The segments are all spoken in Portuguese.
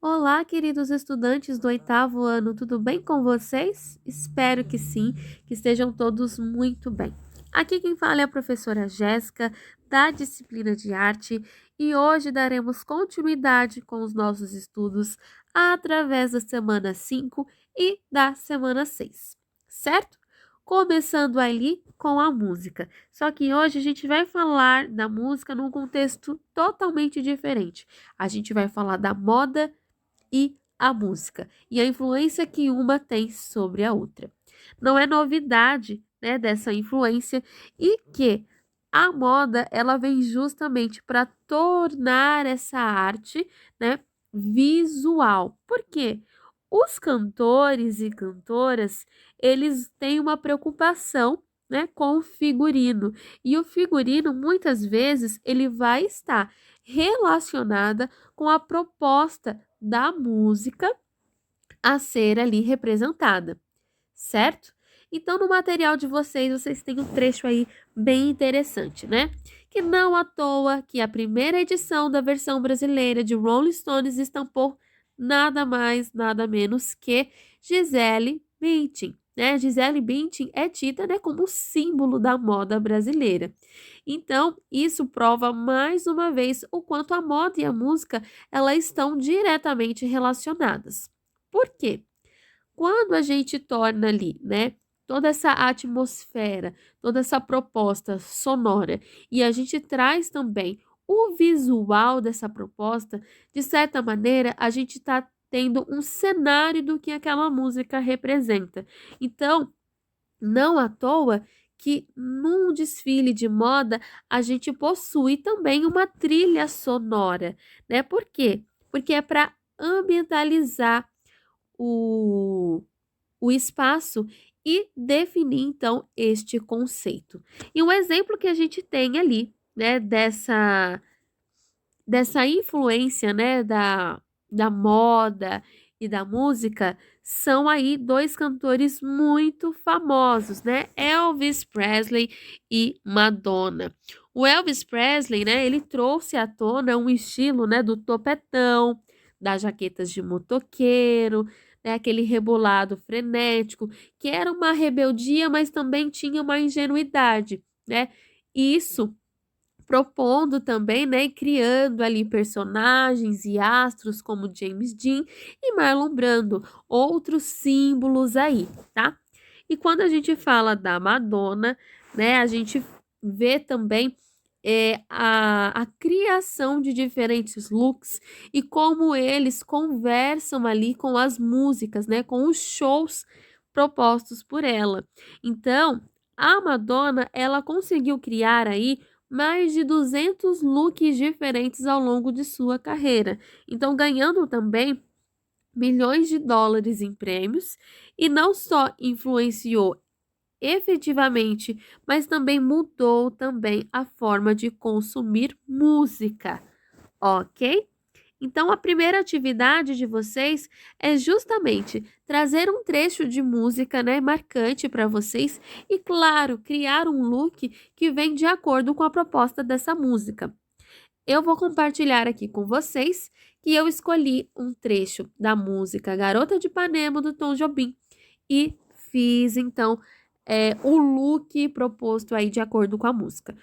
Olá, queridos estudantes do oitavo ano, tudo bem com vocês? Espero que sim, que estejam todos muito bem. Aqui quem fala é a professora Jéssica, da disciplina de arte, e hoje daremos continuidade com os nossos estudos através da semana 5 e da semana 6, certo? Começando ali com a música. Só que hoje a gente vai falar da música num contexto totalmente diferente. A gente vai falar da moda e a música, e a influência que uma tem sobre a outra. Não é novidade, né, dessa influência e que a moda, ela vem justamente para tornar essa arte, né, visual. Por quê? Os cantores e cantoras, eles têm uma preocupação, né, com o figurino. E o figurino, muitas vezes, ele vai estar relacionada com a proposta da música a ser ali representada, certo? Então, no material de vocês têm um trecho aí bem interessante, né? Que não à toa que a primeira edição da versão brasileira de Rolling Stones estampou nada mais, nada menos que Gisele Bündchen, né? Gisele Bündchen é tida, né, como símbolo da moda brasileira. Então, isso prova mais uma vez o quanto a moda e a música, elas estão diretamente relacionadas. Por quê? Quando a gente torna ali, né, toda essa atmosfera, toda essa proposta sonora, e a gente traz também o visual dessa proposta, de certa maneira, a gente está tendo um cenário do que aquela música representa. Então, não à toa que num desfile de moda a gente possui também uma trilha sonora, né? Por quê? Porque é para ambientalizar o o espaço e definir então este conceito. E um exemplo que a gente tem ali, né, dessa influência, né, da moda e da música, são aí dois cantores muito famosos, né, Elvis Presley e Madonna. O Elvis Presley, né, ele trouxe à tona um estilo, né, do topetão, das jaquetas de motoqueiro, né, aquele rebolado frenético, que era uma rebeldia, mas também tinha uma ingenuidade, né? E isso propondo também, né, e criando ali personagens e astros como James Dean e Marlon Brando, outros símbolos aí, tá? E quando a gente fala da Madonna, né, a gente vê também a criação de diferentes looks e como eles conversam ali com as músicas, né, com os shows propostos por ela. Então, a Madonna, ela conseguiu criar aí mais de 200 looks diferentes ao longo de sua carreira. Então, ganhando também milhões de dólares em prêmios e não só influenciou efetivamente, mas também mudou também a forma de consumir música, ok? Então, a primeira atividade de vocês é justamente trazer um trecho de música, né, marcante para vocês e, claro, criar um look que vem de acordo com a proposta dessa música. Eu vou compartilhar aqui com vocês que eu escolhi um trecho da música Garota de Ipanema do Tom Jobim e fiz então o look proposto aí de acordo com a música.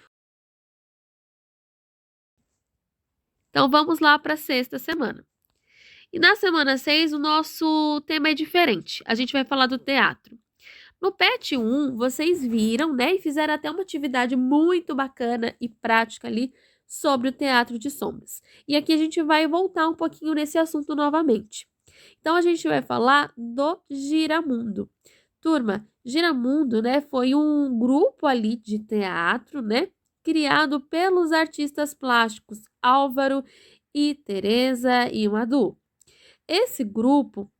Então vamos lá para a sexta semana. E na semana 6 o nosso tema é diferente. A gente vai falar do teatro. No PET 1, vocês viram, né, e fizeram até uma atividade muito bacana e prática ali sobre o teatro de sombras. E aqui a gente vai voltar um pouquinho nesse assunto novamente. Então a gente vai falar do Giramundo. Turma, Giramundo, né, foi um grupo ali de teatro, né, criado pelos artistas plásticos Álvaro e Teresa e Madu. Esse grupo,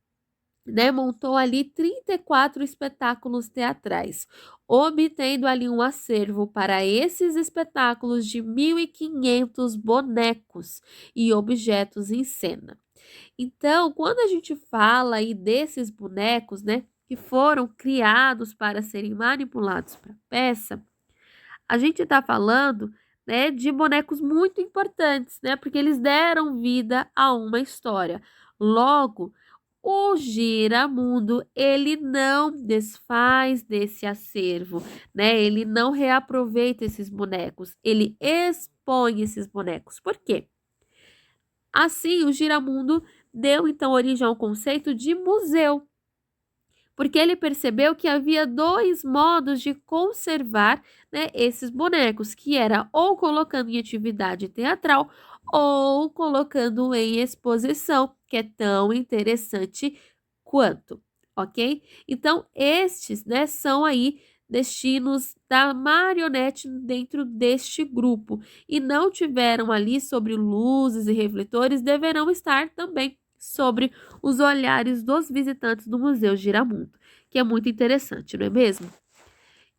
né, montou ali 34 espetáculos teatrais, obtendo ali um acervo para esses espetáculos de 1.500 bonecos e objetos em cena. Então, quando a gente fala aí desses bonecos, né, que foram criados para serem manipulados para peça, a gente está falando, né, de bonecos muito importantes, né, porque eles deram vida a uma história. Logo, o Giramundo, ele não desfaz desse acervo, né? Ele não reaproveita esses bonecos, ele expõe esses bonecos. Por quê? Assim, o Giramundo deu então origem ao conceito de museu, porque ele percebeu que havia dois modos de conservar, né, esses bonecos, que era ou colocando em atividade teatral ou colocando em exposição, que é tão interessante quanto, ok? Então, estes, né, são aí destinos da marionete dentro deste grupo e não tiveram ali sobre luzes e refletores, deverão estar também sobre os olhares dos visitantes do Museu Giramundo, que é muito interessante, não é mesmo?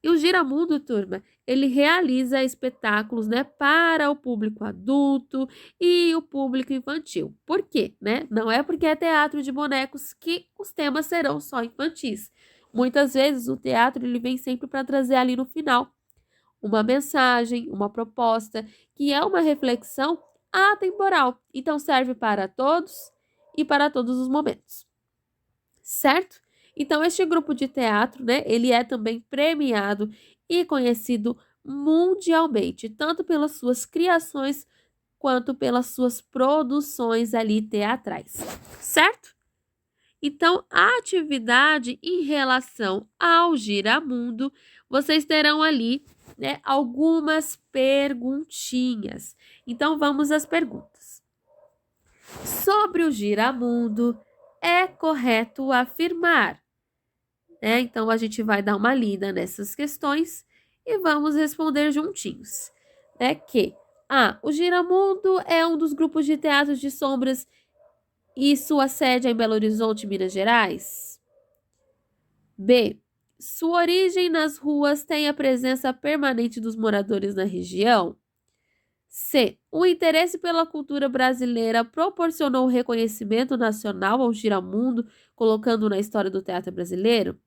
E o Giramundo, turma, ele realiza espetáculos, né, para o público adulto e o público infantil. Por quê, né? Não é porque é teatro de bonecos que os temas serão só infantis. Muitas vezes o teatro ele vem sempre para trazer ali no final uma mensagem, uma proposta, que é uma reflexão atemporal. Então serve para todos e para todos os momentos, certo? Então este grupo de teatro, né, ele é também premiado e conhecido mundialmente, tanto pelas suas criações quanto pelas suas produções ali teatrais, certo? Então, a atividade em relação ao Giramundo, vocês terão ali, né, algumas perguntinhas. Então, vamos às perguntas. Sobre o Giramundo, é correto afirmar, né? Então, a gente vai dar uma lida nessas questões e vamos responder juntinhos, né? Que o Giramundo é um dos grupos de teatro de sombras e sua sede é em Belo Horizonte, Minas Gerais? B. Sua origem nas ruas tem a presença permanente dos moradores na região? C. O interesse pela cultura brasileira proporcionou o reconhecimento nacional ao Giramundo, colocando na história do teatro brasileiro?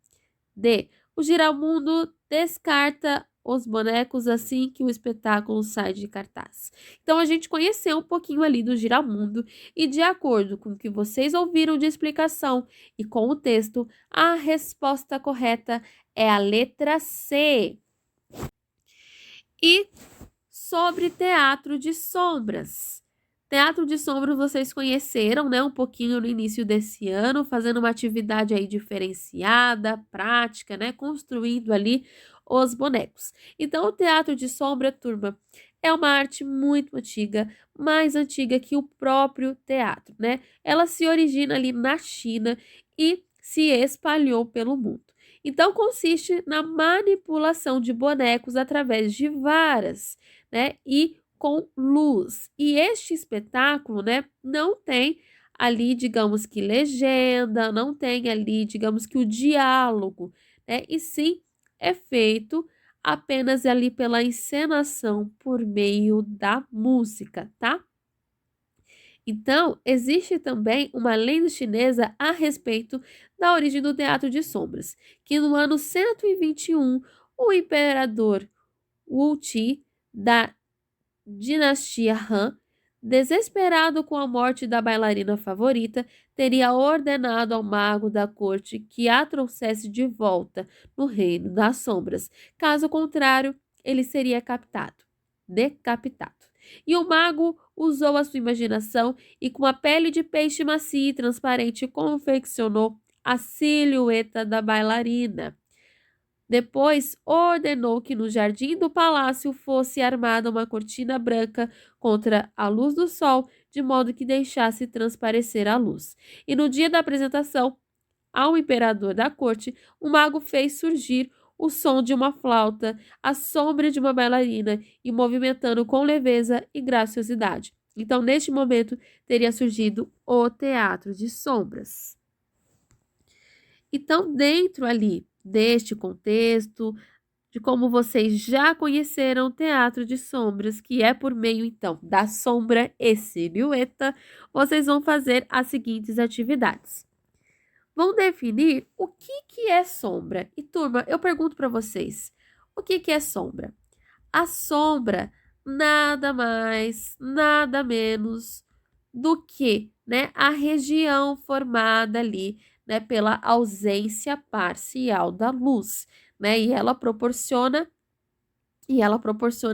D. O Giramundo descarta os bonecos assim que o espetáculo sai de cartaz. Então, a gente conheceu um pouquinho ali do Giramundo e, de acordo com o que vocês ouviram de explicação e com o texto, a resposta correta é a letra C. E sobre teatro de sombras. Teatro de sombras vocês conheceram, né, um pouquinho no início desse ano, fazendo uma atividade aí diferenciada, prática, né, construindo ali os bonecos. Então, o teatro de sombra, turma, é uma arte muito antiga, mais antiga que o próprio teatro, né? Ela se origina ali na China e se espalhou pelo mundo. Então, consiste na manipulação de bonecos através de varas, né? E com luz. E este espetáculo, né, não tem ali, digamos que legenda, não tem ali, digamos que o diálogo, né? E sim é feito apenas ali pela encenação por meio da música, tá? Então, existe também uma lenda chinesa a respeito da origem do teatro de sombras, que no ano 121, o imperador Wu Ti da dinastia Han, desesperado com a morte da bailarina favorita, teria ordenado ao mago da corte que a trouxesse de volta no reino das sombras. Caso contrário, ele seria decapitado. E o mago usou a sua imaginação e, com a pele de peixe macia e transparente, confeccionou a silhueta da bailarina. Depois ordenou que no jardim do palácio fosse armada uma cortina branca contra a luz do sol, de modo que deixasse transparecer a luz. E no dia da apresentação ao imperador da corte, o mago fez surgir o som de uma flauta, a sombra de uma bailarina e movimentando com leveza e graciosidade. Então, neste momento, teria surgido o teatro de sombras. Então, dentro ali deste contexto, de como vocês já conheceram o teatro de sombras, que é por meio, então, da sombra e silhueta, vocês vão fazer as seguintes atividades. Vão definir o que é sombra. E, turma, eu pergunto para vocês, o que é sombra? A sombra nada mais, nada menos do que, né, a região formada ali, né, pela ausência parcial da luz, né? E ela proporciona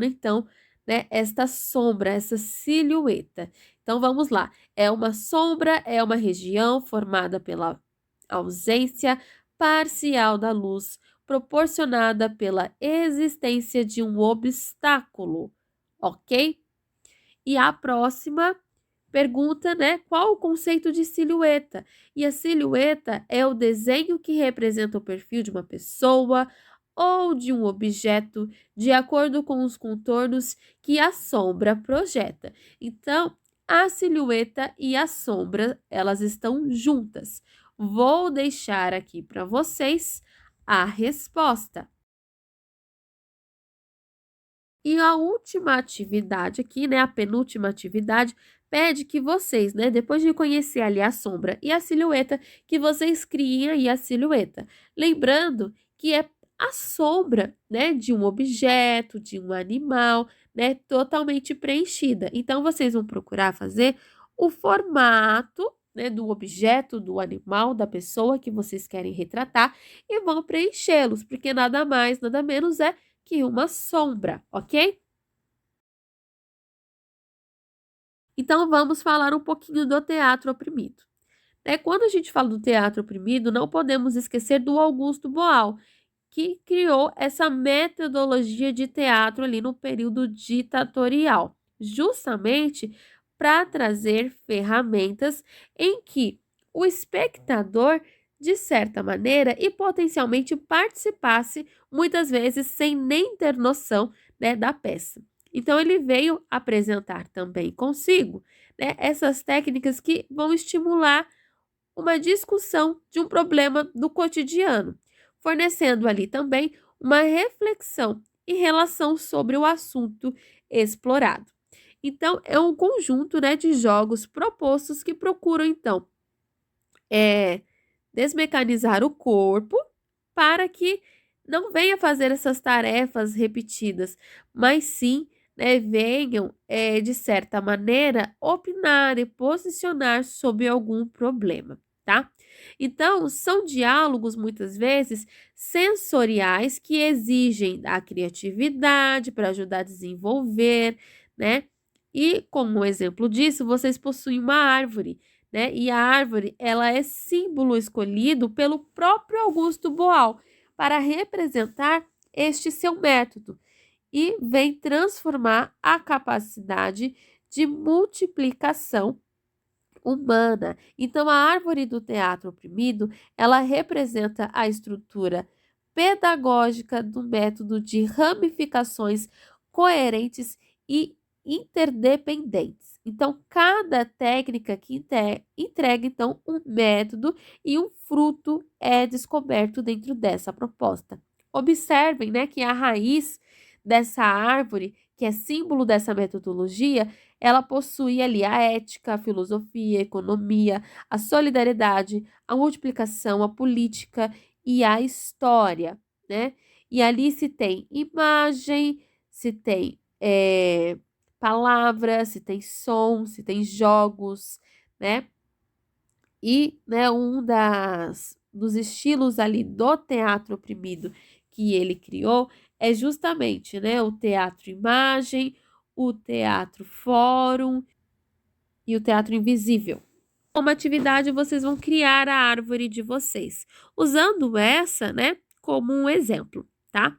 então, né, esta sombra, essa silhueta. Então vamos lá. É uma sombra, é uma região formada pela ausência parcial da luz, proporcionada pela existência de um obstáculo, ok? E a próxima pergunta, né? Qual o conceito de silhueta? E a silhueta é o desenho que representa o perfil de uma pessoa ou de um objeto de acordo com os contornos que a sombra projeta. Então, a silhueta e a sombra, elas estão juntas. Vou deixar aqui para vocês a resposta. E a última atividade aqui, né, a penúltima atividade, pede que vocês, né, depois de conhecer ali a sombra e a silhueta, que vocês criem aí a silhueta. Lembrando que é a sombra, né, de um objeto, de um animal, né, totalmente preenchida. Então, vocês vão procurar fazer o formato, né, do objeto, do animal, da pessoa que vocês querem retratar e vão preenchê-los, porque nada mais, nada menos é que uma sombra, ok? Então vamos falar um pouquinho do teatro oprimido. Quando a gente fala do teatro oprimido, não podemos esquecer do Augusto Boal, que criou essa metodologia de teatro ali no período ditatorial, justamente para trazer ferramentas em que o espectador, de certa maneira, e potencialmente participasse, muitas vezes sem nem ter noção, né, da peça. Então, ele veio apresentar também consigo, né, essas técnicas que vão estimular uma discussão de um problema do cotidiano, fornecendo ali também uma reflexão e relação sobre o assunto explorado. Então, é um conjunto, né, de jogos propostos que procuram, então, desmecanizar o corpo para que não venha fazer essas tarefas repetidas, mas sim, né, venham, de certa maneira, opinar e posicionar sobre algum problema, tá? Então, são diálogos, muitas vezes, sensoriais que exigem a criatividade para ajudar a desenvolver, né? E, como exemplo disso, vocês possuem uma árvore, né? E a árvore, ela é símbolo escolhido pelo próprio Augusto Boal para representar este seu método e vem transformar a capacidade de multiplicação humana. Então, a árvore do teatro oprimido, ela representa a estrutura pedagógica do método de ramificações coerentes e interdependentes. Então, cada técnica que entrega, então, um método e um fruto é descoberto dentro dessa proposta. Observem, né, que a raiz dessa árvore, que é símbolo dessa metodologia, ela possui ali a ética, a filosofia, a economia, a solidariedade, a multiplicação, a política e a história, né? E ali se tem imagem, se tem palavra, se tem som, se tem jogos, né? E, né, dos estilos ali do teatro oprimido que ele criou é justamente, né, o teatro imagem, o teatro fórum e o teatro invisível. Como atividade, vocês vão criar a árvore de vocês, usando essa, né, como um exemplo, tá?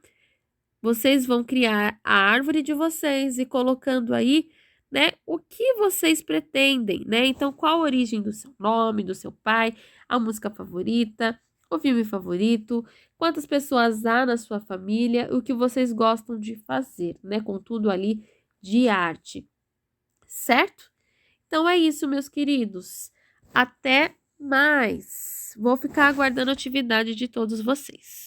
Vocês vão criar a árvore de vocês e colocando aí, né, o que vocês pretendem, né? Então, qual a origem do seu nome, do seu pai, a música favorita, o filme favorito, quantas pessoas há na sua família, o que vocês gostam de fazer, né? Com tudo ali de arte, certo? Então é isso, meus queridos. Até mais. Vou ficar aguardando a atividade de todos vocês.